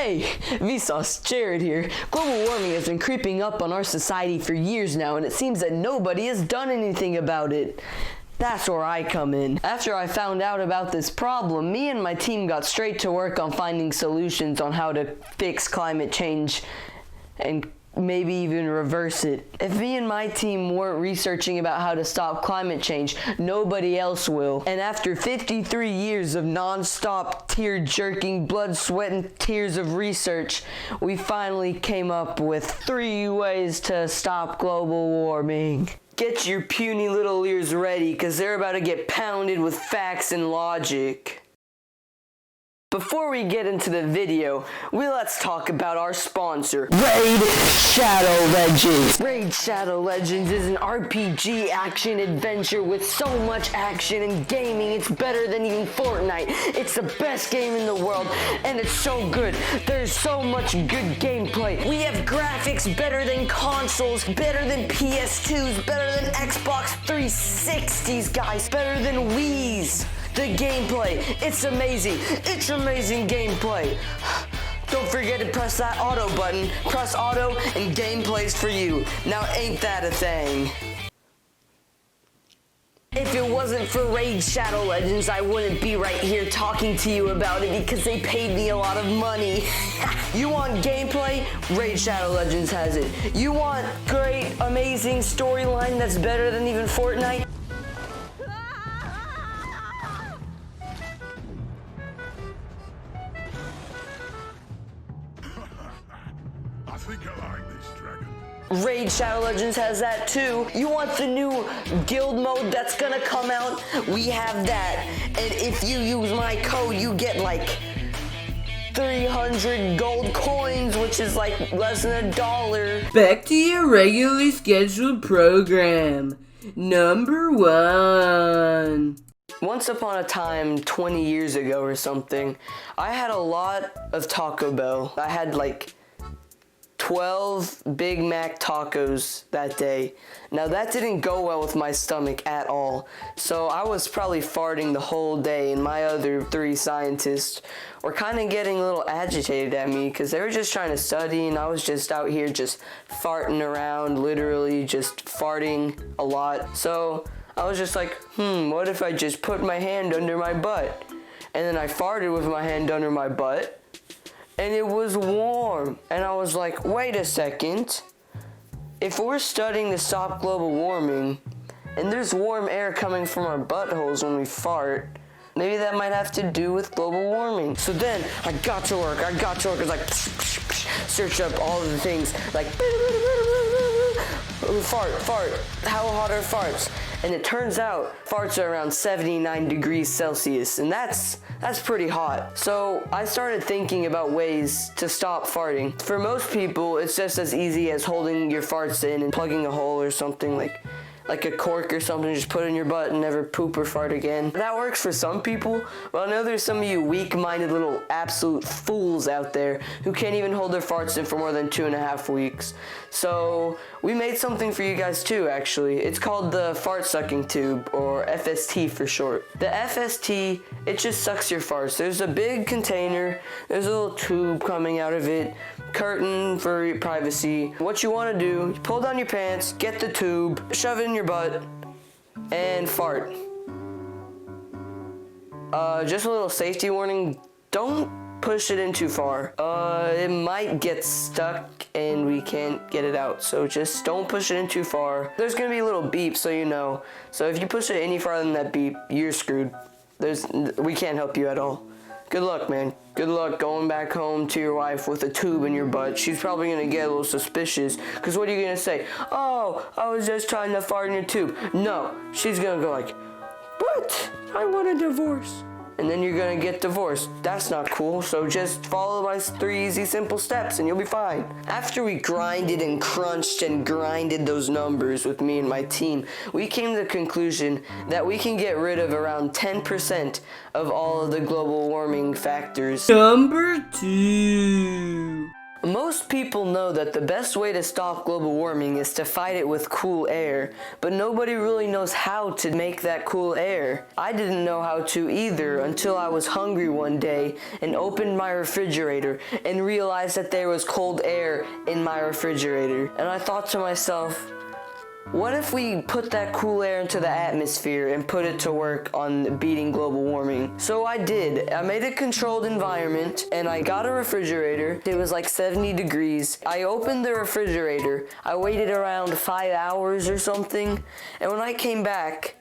Hey, Vsauce, Jared here. Global warming has been creeping up on our society for years now, and it seems that nobody has done anything about it. That's where I come in. After I found out about this problem, me and my team got straight to work on finding solutions on how to fix climate change and maybe even reverse it. If me and my team weren't researching about how to stop climate change, nobody else will. And after 53 years of non-stop, tear-jerking, blood, sweat, and tears of research, we finally came up with 3 ways to stop global warming. Get your puny little ears ready, because they're about to get pounded with facts and logic. Before we get into the video, let's talk about our sponsor, Raid Shadow Legends. Raid Shadow Legends is an RPG action adventure with so much action and gaming, it's better than even Fortnite. It's the best game in the world, and it's so good. There's so much good gameplay. We have graphics better than consoles, better than PS2s, better than Xbox 360s, guys, better than Wii's. The gameplay, it's amazing. It's amazing gameplay. Don't forget to press that auto button. Press auto and gameplay's for you. Now ain't that a thing? If it wasn't for Raid Shadow Legends, I wouldn't be right here talking to you about it because they paid me a lot of money. You want gameplay? Raid Shadow Legends has it. You want great, amazing storyline that's better than even Fortnite? I think I like this dragon. Raid Shadow Legends has that too. You want the new guild mode that's gonna come out? We have that. And if you use my code, you get like 300 gold coins, which is like less than $1. Back to your regularly scheduled program. Number 1. Once upon a time, 20 years ago or something, I had a lot of Taco Bell. I had like 12 Big Mac tacos that day. Now that didn't go well with my stomach at all. So I was probably farting the whole day, and my other 3 scientists were kind of getting a little agitated at me because they were just trying to study, and I was just out here just farting around, literally just farting a lot. So I was just like, what if I just put my hand under my butt? And then I farted with my hand under my butt, and it was warm. And I was like, wait a second. If we're studying to stop global warming, and there's warm air coming from our buttholes when we fart, maybe that might have to do with global warming. So then I got to work. I was like, search up all of the things, like, fart, how hot are farts? And it turns out farts are around 79 degrees Celsius, and that's pretty hot. So I started thinking about ways to stop farting. For most people, it's just as easy as holding your farts in and plugging a hole or something, like a cork or something, just put it in your butt and never poop or fart again. That works for some people, but I know there's some of you weak-minded little absolute fools out there who can't even hold their farts in for more than 2.5 weeks. So we made something for you guys too, actually. It's called the fart sucking tube, or FST for short. The FST, it just sucks your farts. There's a big container, there's a little tube coming out of it, curtain for your privacy. What you want to do, you pull down your pants, get the tube, shove it in your butt, and fart. Just a little safety warning, don't push it in too far. It might get stuck and we can't get it out, so just don't push it in too far. There's gonna be a little beep, so you know. So if you push it any farther than that beep, you're screwed. We can't help you at all. Good luck, man. Good luck going back home to your wife with a tube in your butt. She's probably gonna get a little suspicious, because what are you gonna say? Oh, I was just trying to fart in your tube. No, she's gonna go like, but I want a divorce. And then you're gonna get divorced. That's not cool, so just follow my 3 easy simple steps and you'll be fine. After we grinded and crunched and grinded those numbers with me and my team, we came to the conclusion that we can get rid of around 10% of all of the global warming factors. Number 2. Most people know that the best way to stop global warming is to fight it with cool air, but nobody really knows how to make that cool air. I didn't know how to either until I was hungry one day and opened my refrigerator and realized that there was cold air in my refrigerator. And I thought to myself, what if we put that cool air into the atmosphere and put it to work on beating global warming? So I did. I made a controlled environment and I got a refrigerator. It was like 70 degrees. I opened the refrigerator. I waited around 5 hours or something. And when I came back,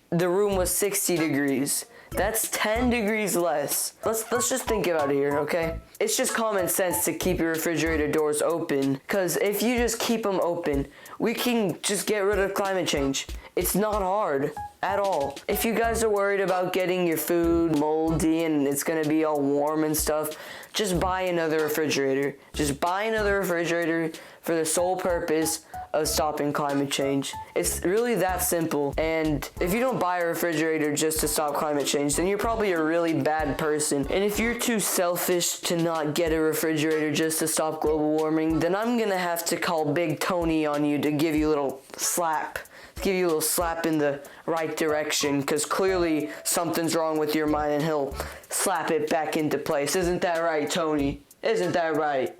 the room was 60 degrees. That's 10 degrees less. Let's just think about it here, okay? It's just common sense to keep your refrigerator doors open, because if you just keep them open, we can just get rid of climate change. It's not hard at all. If you guys are worried about getting your food moldy and it's gonna be all warm and stuff, just buy another refrigerator. Just buy another refrigerator for the sole purpose of stopping climate change. It's really that simple. And if you don't buy a refrigerator just to stop climate change, then you're probably a really bad person. And if you're too selfish to not get a refrigerator just to stop global warming, then I'm gonna have to call Big Tony on you to give you a little slap. Give you a little slap in the right direction, because clearly something's wrong with your mind and he'll slap it back into place. Isn't that right, Tony? Isn't that right?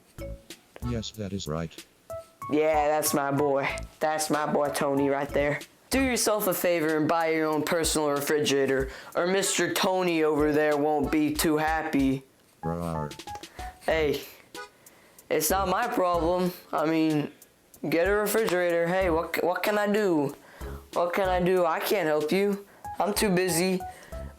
Yes, that is right. Yeah, that's my boy. That's my boy Tony right there. Do yourself a favor and buy your own personal refrigerator, or Mr. Tony over there won't be too happy. Rawr. Hey, it's not my problem. I mean, get a refrigerator. Hey, what can I do? What can I do? I can't help you. I'm too busy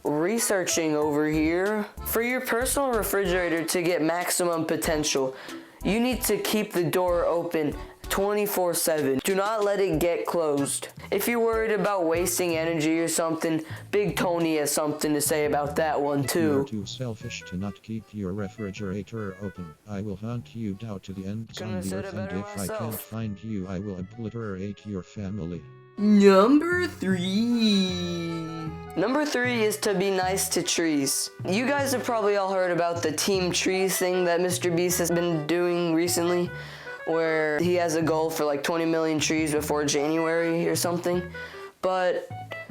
researching over here. For your personal refrigerator to get maximum potential, you need to keep the door open 24/7. Do not let it get closed. If you're worried about wasting energy or something, Big Tony has something to say about that one too. You're too selfish to not keep your refrigerator open. I will hunt you down to the ends Couldn't on have the said earth, it and better if I can't myself. find you, I will obliterate your family. Number 3. Number 3 is to be nice to trees. You guys have probably all heard about the Team Trees thing that Mr. Beast has been doing recently, where he has a goal for like 20 million trees before January or something. But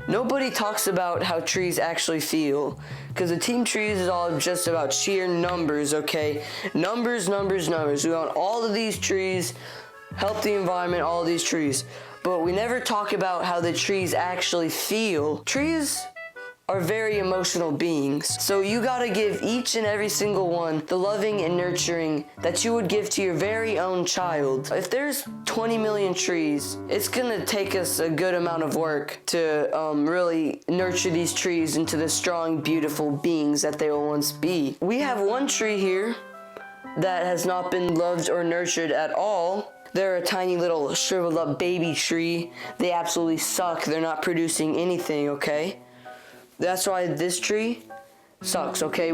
nobody talks about how trees actually feel, because the Team Trees is all just about sheer numbers, okay? Numbers, numbers, numbers. We want all of these trees, help the environment, all of these trees. But we never talk about how the trees actually feel. Trees are very emotional beings. So you gotta give each and every single one the loving and nurturing that you would give to your very own child. If there's 20 million trees, it's gonna take us a good amount of work to really nurture these trees into the strong, beautiful beings that they will once be. We have one tree here that has not been loved or nurtured at all. They're a tiny little shriveled up baby tree. They absolutely suck. They're not producing anything, okay? That's why this tree sucks, okay?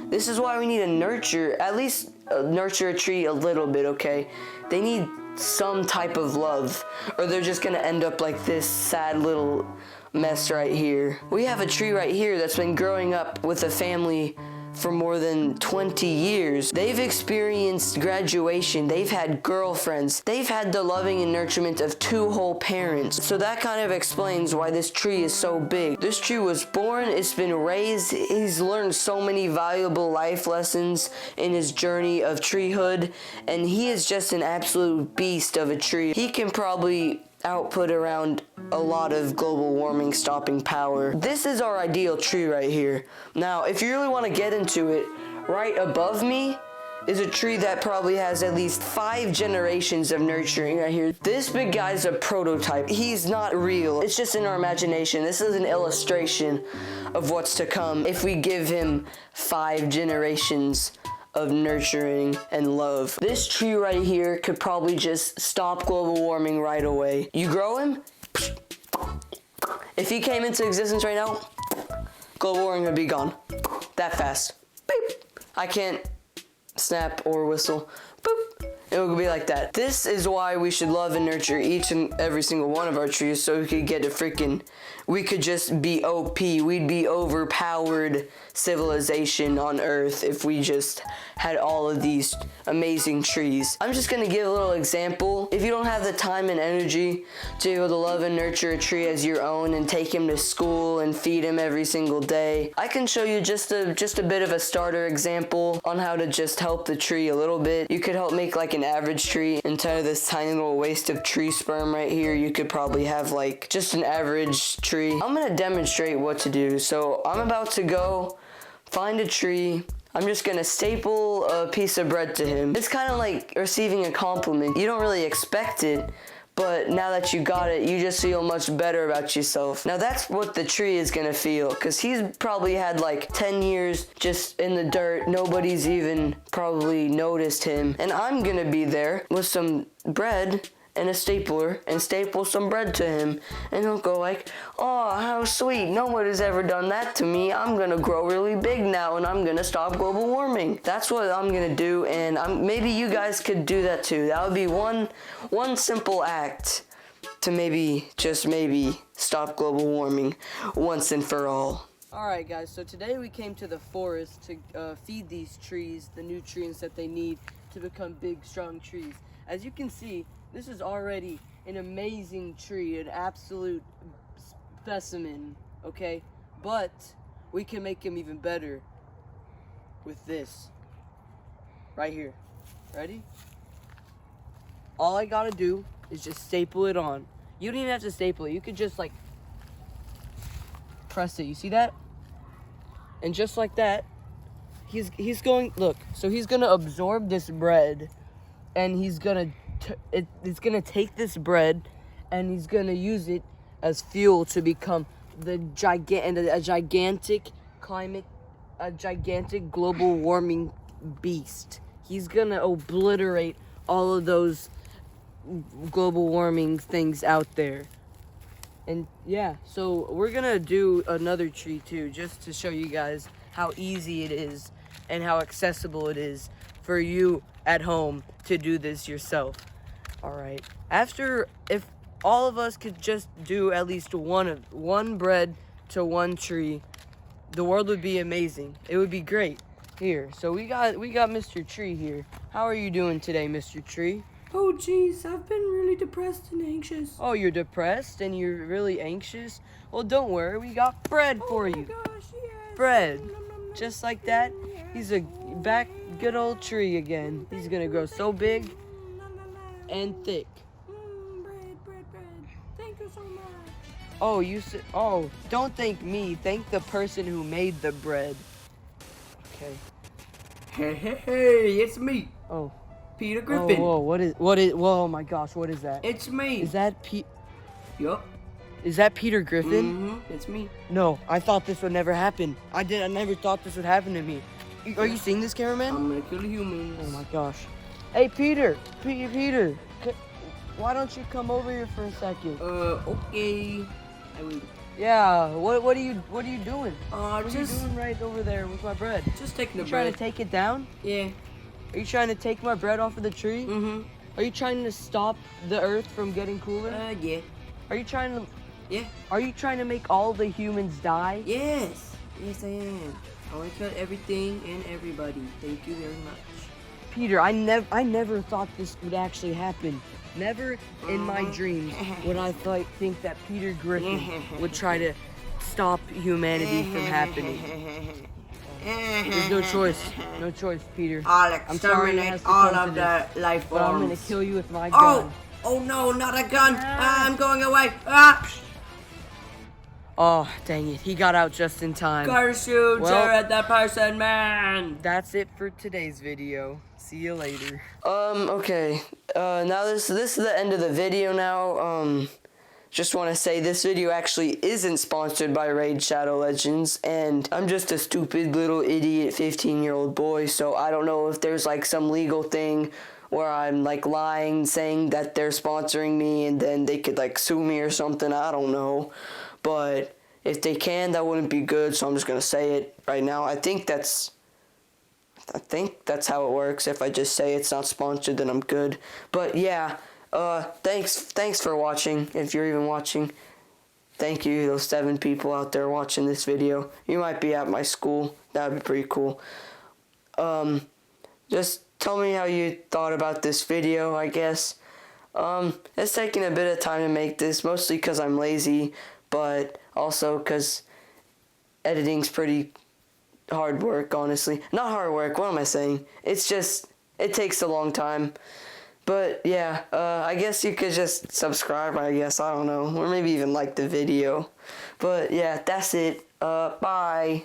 This is why we need to nurture, at least nurture a tree a little bit, okay? They need some type of love, or they're just gonna end up like this sad little mess right here. We have a tree right here that's been growing up with a family for more than 20 years. They've experienced graduation, they've had girlfriends, they've had the loving and nurturement of 2 whole parents. So that kind of explains why this tree is so big. This tree was born, it's been raised, he's learned so many valuable life lessons in his journey of treehood, and he is just an absolute beast of a tree. He can probably output around a lot of global warming stopping power. This is our ideal tree right here. Now, if you really want to get into it, right above me is a tree that probably has at least 5 generations of nurturing right here. This big guy's a prototype. He's not real. It's just in our imagination. This is an illustration of what's to come if we give him 5 generations of nurturing and love. This tree right here could probably just stop global warming right away. You grow him, if he came into existence right now, global warming would be gone. That fast. Beep. I can't snap or whistle. Boop. It will be like that. This is why we should love and nurture each and every single one of our trees, so we could get a freaking, we could just be OP. We'd be overpowered civilization on Earth if we just had all of these amazing trees. I'm just gonna give a little example. If you don't have the time and energy to be able to love and nurture a tree as your own and take him to school and feed him every single day, I can show you just a bit of a starter example on how to just help the tree a little bit. You could help make like an average tree instead of this tiny little waste of tree sperm right here. You could probably have like just an average tree. I'm gonna demonstrate what to do. So I'm about to go find a tree. I'm just gonna staple a piece of bread to him. It's kind of like receiving a compliment. You don't really expect it, but now that you got it, you just feel much better about yourself. Now that's what the tree is gonna feel, because he's probably had like 10 years just in the dirt. Nobody's even probably noticed him. And I'm gonna be there with some bread and a stapler and staple some bread to him, and he'll go like, oh, how sweet, nobody's ever done that to me. I'm gonna grow really big now and I'm gonna stop global warming. That's what I'm gonna do, and maybe you guys could do that too. That would be one simple act to maybe, just maybe, stop global warming once and for all. Alright guys, so today we came to the forest to feed these trees the nutrients that they need to become big, strong trees. As you can see, this is already an amazing tree, an absolute specimen, okay? But we can make him even better with this right here. Ready? All I gotta do is just staple it on. You don't even have to staple it. You could just like press it. You see that? And just like that, he's going, look, so he's gonna absorb this bread, and he's gonna it's gonna take this bread and he's gonna use it as fuel to become a gigantic global warming beast. He's gonna obliterate all of those global warming things out there. And yeah, so we're gonna do another tree too, just to show you guys how easy it is and how accessible it is for you at home to do this yourself. Alright, if all of us could just do at least one bread to one tree, the world would be amazing. It would be great. Here, so we got Mr. Tree here. How are you doing today, Mr. Tree? Oh jeez, I've been really depressed and anxious. Oh, you're depressed and you're really anxious? Well, don't worry, we got bread for you. Oh my gosh, yes. Bread. Nom, nom, nom, Just like that, he's a good old tree again. He's gonna grow so big nom, nom, nom. and thick. Bread. Thank you so much. Oh, don't thank me. Thank the person who made the bread. Okay. Hey, it's me, Oh. Peter Griffin. Whoa, whoa, oh my gosh, what is that? It's me. Is that Yup. Peter Griffin? It's me. No, I thought this would never happen. I never thought this would happen to me. Are you seeing this, cameraman? I'm gonna kill the humans. Oh my gosh. Hey, Peter, why don't you come over here for a second? Okay. I will. Yeah, what are you doing? What are you Just doing right over there with my bread? taking the You trying bread. to take it down? Yeah. Are you trying to take my bread off of the tree? Mm-hmm. Are you trying to stop the earth from getting cooler? Yeah. Are you trying to make all the humans die? Yes, I am. I want to kill everything and everybody. Thank you very much. Peter, I never thought this would actually happen. Never in my dreams would I think that Peter Griffin would try to stop humanity from happening. There's no choice, Peter. I'll I'm sorry it has exterminate to all come of to the this, life but I'm forms. gonna kill you with my gun. Oh no, not a gun. I'm going away. Oh, dang it. He got out just in time. Gotta shoot Well- Jared the person, man. That's it for today's video. See you later. Okay. Now this is the end of the video now. Just want to say this video actually isn't sponsored by Raid Shadow Legends, and I'm just a stupid little idiot 15-year-old boy, so I don't know if there's like some legal thing where I'm like lying, saying that they're sponsoring me, and then they could like sue me or something. I don't know. But if they can, that wouldn't be good, so I'm just gonna say it right now. I think I think that's how it works. If I just say it's not sponsored, then I'm good. But yeah, thanks for watching, if you're even watching. Thank you, those 7 people out there watching this video. You might be at my school. That would be pretty cool. Just tell me how you thought about this video, I guess. It's taking a bit of time to make this, mostly because I'm lazy, but also because editing's pretty hard work, honestly. Not hard work, what am I saying? It's just, it takes a long time. But yeah, I guess you could just subscribe, I guess, I don't know. Or maybe even like the video. But yeah, that's it. Bye.